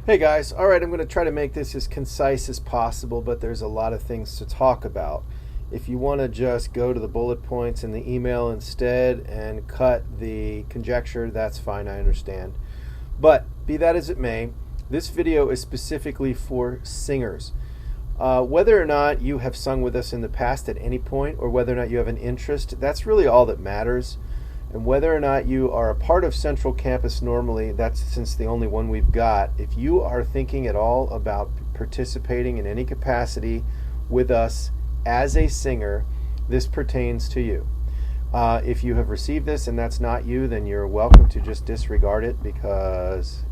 Hey guys, all right, I'm going to try to make this as concise as possible, but there's a lot of things to talk about. If you want to just go to the bullet points in the email instead and cut the conjecture, that's fine, I understand. But be that as it may, this video is specifically for singers. Whether or not you have sung with us in the past at any point, or whether or not you have an interest, that's really all that matters. And whether or not you are a part of Central Campus normally, that's since the only one we've got. If you are thinking at all about participating in any capacity with us as a singer, this pertains to you. If you have received this and that's not you, then you're welcome to just disregard it because,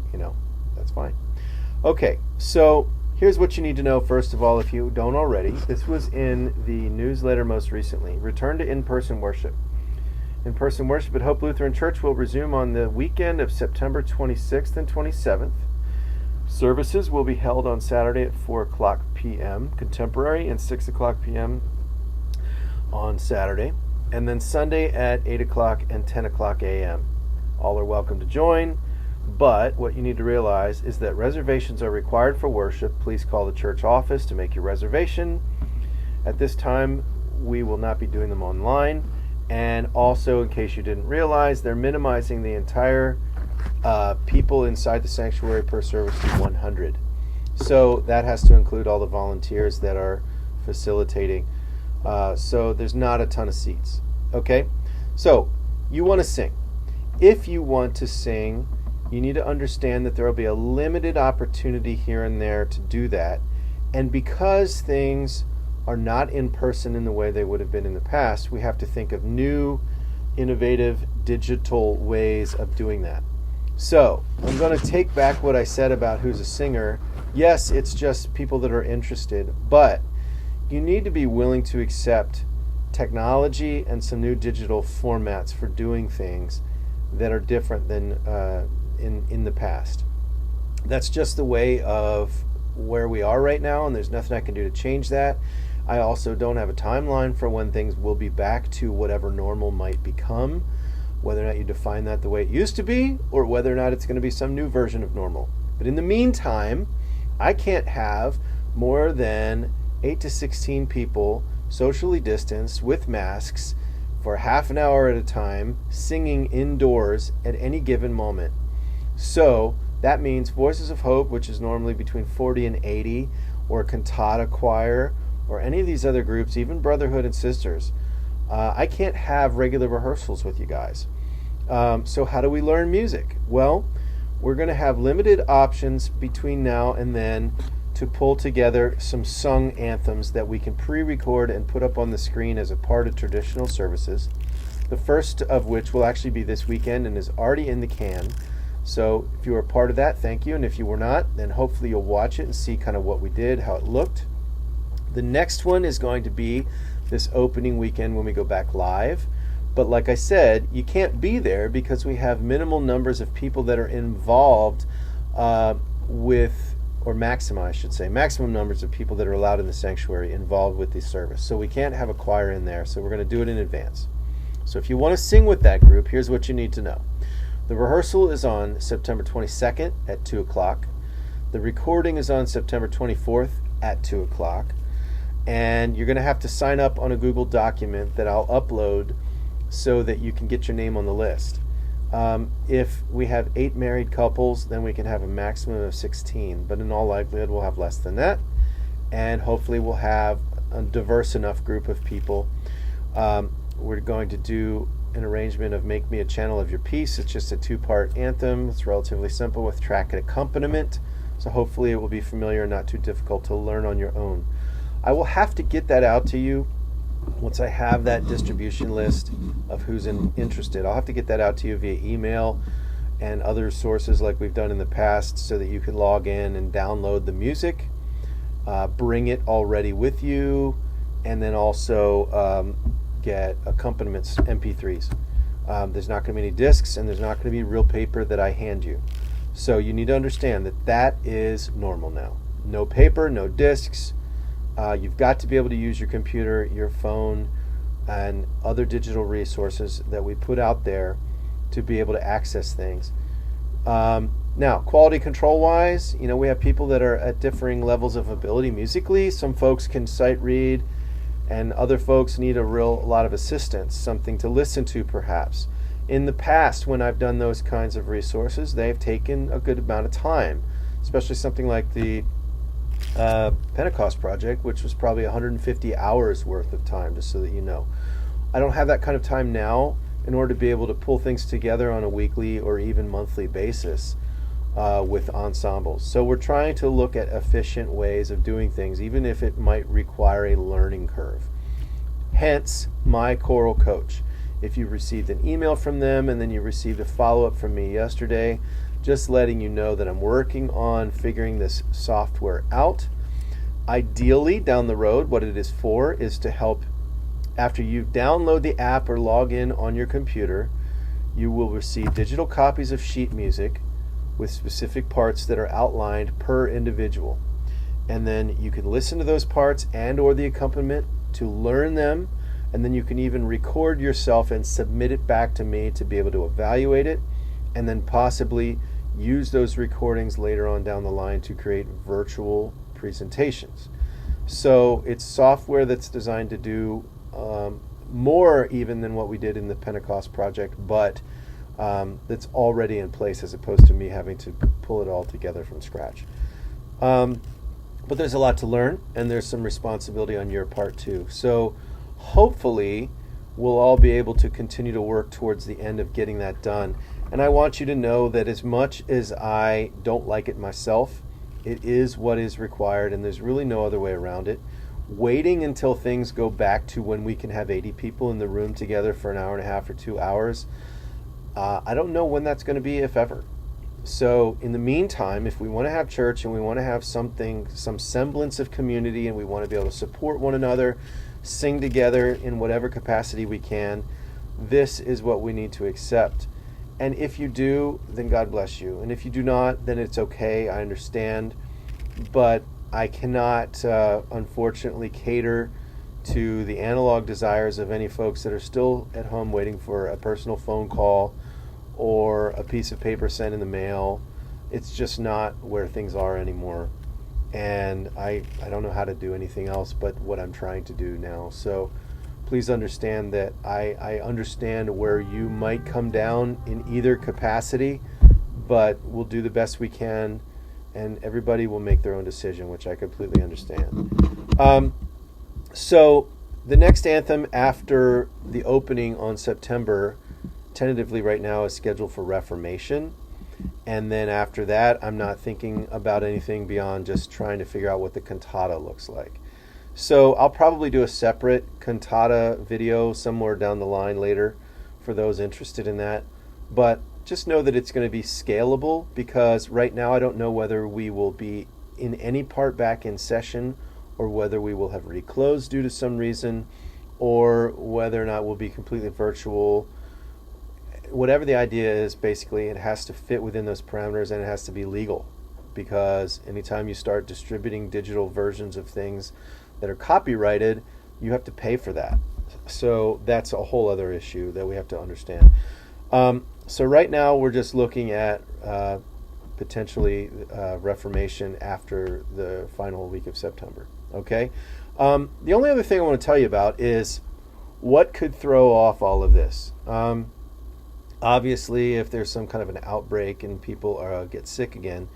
that's fine. Okay, so here's what you need to know first of all if you don't already. This was in the newsletter most recently. Return to in-person worship. In-person worship at Hope Lutheran Church will resume on the weekend of September 26th and 27th. Services will be held on Saturday at 4 o'clock p.m. contemporary and 6 o'clock p.m. on Saturday, and then Sunday at 8 o'clock and 10 o'clock a.m. All are welcome to join, but what you need to realize is that reservations are required for worship. Please call the church office to make your reservation. At this time, we will not be doing them online. And also, in case you didn't realize, they're minimizing the entire people inside the sanctuary per service to 100. So that has to include all the volunteers that are facilitating. So there's not a ton of seats. Okay? So you want to sing. If you want to sing, you need to understand that there will be a limited opportunity here and there to do that. And because things are not in person in the way they would have been in the past, we have to think of new, innovative, digital ways of doing that. So, I'm going to take back what I said about who's a singer. Yes, it's just people that are interested, but you need to be willing to accept technology and some new digital formats for doing things that are different than in the past. That's just the way of where we are right now, and there's nothing I can do to change that. I also don't have a timeline for when things will be back to whatever normal might become, whether or not you define that the way it used to be, or whether or not it's going to be some new version of normal. But in the meantime, I can't have more than 8 to 16 people socially distanced with masks for half an hour at a time, singing indoors at any given moment. So that means Voices of Hope, which is normally between 40 and 80, or cantata choir, or any of these other groups, even Brotherhood and Sisters, I can't have regular rehearsals with you guys. So how do we learn music? Well, we're going to have limited options between now and then to pull together some sung anthems that we can pre-record and put up on the screen as a part of traditional services. The first of which will actually be this weekend and is already in the can. So if you were a part of that, thank you. And if you were not, then hopefully you'll watch it and see kind of what we did, how it looked. The next one is going to be this opening weekend when we go back live. But like I said, you can't be there because we have minimal numbers of people that are involved maximum numbers of people that are allowed in the sanctuary involved with the service. So we can't have a choir in there, so we're going to do it in advance. So if you want to sing with that group, here's what you need to know. The rehearsal is on September 22nd at 2 o'clock. The recording is on September 24th at 2 o'clock. And you're going to have to sign up on a Google document that I'll upload so that you can get your name on the list. If we have 8 married couples, then we can have a maximum of 16, but in all likelihood we'll have less than that, and hopefully we'll have a diverse enough group of people. We're going to do an arrangement of Make Me a Channel of Your Peace. It's just a 2-part anthem. It's relatively simple with track and accompaniment, so hopefully it will be familiar and not too difficult to learn on your own. I will have to get that out to you once I have that distribution list of who's interested. I'll have to get that out to you via email and other sources like we've done in the past so that you can log in and download the music, bring it already with you, and then also get accompaniments, MP3s. There's not going to be any discs, and there's not going to be real paper that I hand you. So you need to understand that that is normal now. No paper, no discs. You've got to be able to use your computer, your phone, and other digital resources that we put out there to be able to access things. Now, quality control wise, we have people that are at differing levels of ability musically. Some folks can sight read, and other folks need a lot of assistance, something to listen to perhaps. In the past, when I've done those kinds of resources, they've taken a good amount of time, especially something like the Pentecost project, which was probably 150 hours worth of time, just so that you know. I don't have that kind of time now in order to be able to pull things together on a weekly or even monthly basis with ensembles. So we're trying to look at efficient ways of doing things, even if it might require a learning curve. Hence, my choral coach. If you received an email from them and then you received a follow-up from me yesterday, just letting you know that I'm working on figuring this software out. Ideally, down the road, what it is for is to help, after you download the app or log in on your computer, you will receive digital copies of sheet music with specific parts that are outlined per individual. And then you can listen to those parts and or the accompaniment to learn them, and then you can even record yourself and submit it back to me to be able to evaluate it, and then possibly use those recordings later on down the line to create virtual presentations. So it's software that's designed to do more even than what we did in the Pentecost project, but that's already in place as opposed to me having to pull it all together from scratch. But there's a lot to learn, and there's some responsibility on your part too. So hopefully we'll all be able to continue to work towards the end of getting that done. And I want you to know that as much as I don't like it myself, it is what is required, and there's really no other way around it. Waiting until things go back to when we can have 80 people in the room together for an hour and a half or 2 hours, I don't know when that's going to be, if ever. So in the meantime, if we want to have church and we want to have some semblance of community, and we want to be able to support one another, sing together in whatever capacity we can, this is what we need to accept. And if you do, then God bless you. And if you do not, then it's okay. I understand. But I cannot, unfortunately, cater to the analog desires of any folks that are still at home waiting for a personal phone call or a piece of paper sent in the mail. It's just not where things are anymore. And I don't know how to do anything else but what I'm trying to do now. So please understand that I understand where you might come down in either capacity, but we'll do the best we can, and everybody will make their own decision, which I completely understand. So the next anthem after the opening on September, tentatively right now, is scheduled for Reformation. And then after that, I'm not thinking about anything beyond just trying to figure out what the cantata looks like. So I'll probably do a separate cantata video somewhere down the line later for those interested in that. But just know that it's going to be scalable, because right now I don't know whether we will be in any part back in session, or whether we will have reclosed due to some reason, or whether or not we'll be completely virtual. Whatever the idea is, basically it has to fit within those parameters, and it has to be legal, because anytime you start distributing digital versions of things that are copyrighted, you have to pay for that. So that's a whole other issue that we have to understand. So right now we're just looking at potentially Reformation after the final week of September. Okay. The only other thing I want to tell you about is what could throw off all of this. Obviously, if there's some kind of an outbreak and people get sick again,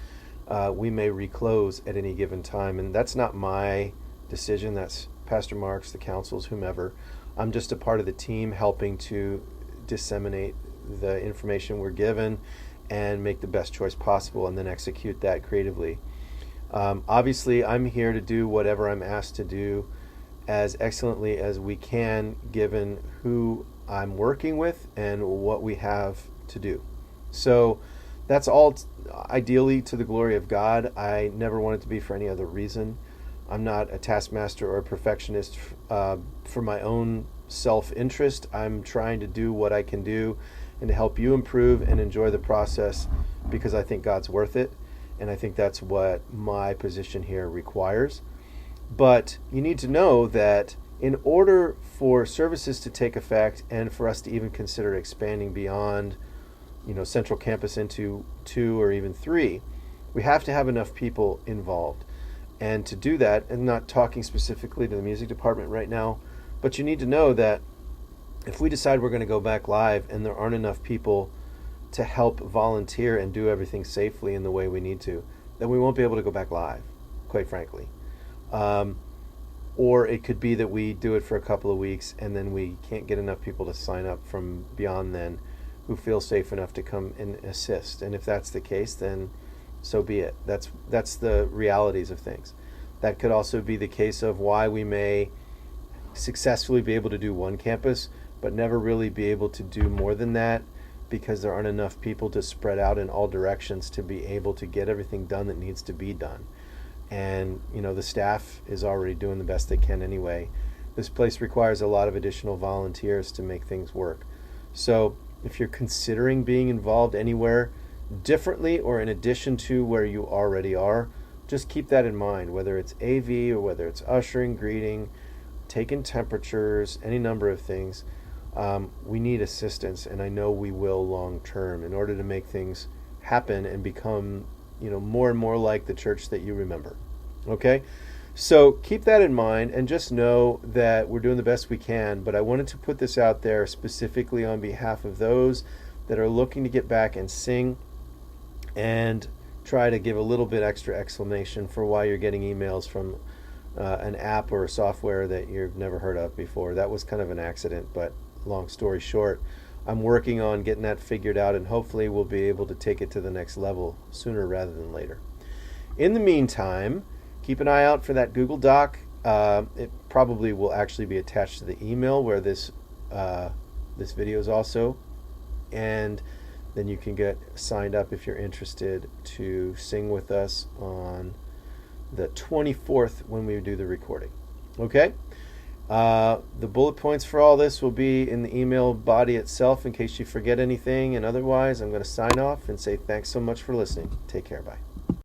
we may reclose at any given time, and that's not my decision. That's Pastor Mark's, the council's, whomever. I'm just a part of the team helping to disseminate the information we're given and make the best choice possible, and then execute that creatively. Obviously, I'm here to do whatever I'm asked to do as excellently as we can, given who I'm working with and what we have to do. So that's all ideally to the glory of God. I never want it to be for any other reason. I'm not a taskmaster or a perfectionist for my own self-interest. I'm trying to do what I can do and to help you improve and enjoy the process, because I think God's worth it, and I think that's what my position here requires. But you need to know that in order for services to take effect and for us to even consider expanding beyond central campus into 2 or even 3, we have to have enough people involved. And to do that, and not talking specifically to the music department right now, but you need to know that if we decide we're going to go back live and there aren't enough people to help volunteer and do everything safely in the way we need to, then we won't be able to go back live, quite frankly. Or it could be that we do it for a couple of weeks and then we can't get enough people to sign up from beyond then who feel safe enough to come and assist. And if that's the case, then so be it. That's the realities of things. That could also be the case of why we may successfully be able to do one campus, but never really be able to do more than that because there aren't enough people to spread out in all directions to be able to get everything done that needs to be done. And the staff is already doing the best they can anyway. This place requires a lot of additional volunteers to make things work. So if you're considering being involved anywhere differently or in addition to where you already are, just keep that in mind, whether it's AV or whether it's ushering, greeting, taking temperatures, any number of things. We need assistance, and I know we will long term in order to make things happen and become more and more like the church that you remember. Okay? So keep that in mind and just know that we're doing the best we can, but I wanted to put this out there specifically on behalf of those that are looking to get back and sing, and try to give a little bit extra explanation for why you're getting emails from an app or a software that you've never heard of before. That was kind of an accident, but long story short, I'm working on getting that figured out, and hopefully we'll be able to take it to the next level sooner rather than later. In the meantime, keep an eye out for that Google Doc. It probably will actually be attached to the email where this video is also, and then you can get signed up if you're interested to sing with us on the 24th when we do the recording. Okay? The bullet points for all this will be in the email body itself in case you forget anything, and otherwise I'm going to sign off and say thanks so much for listening. Take care. Bye.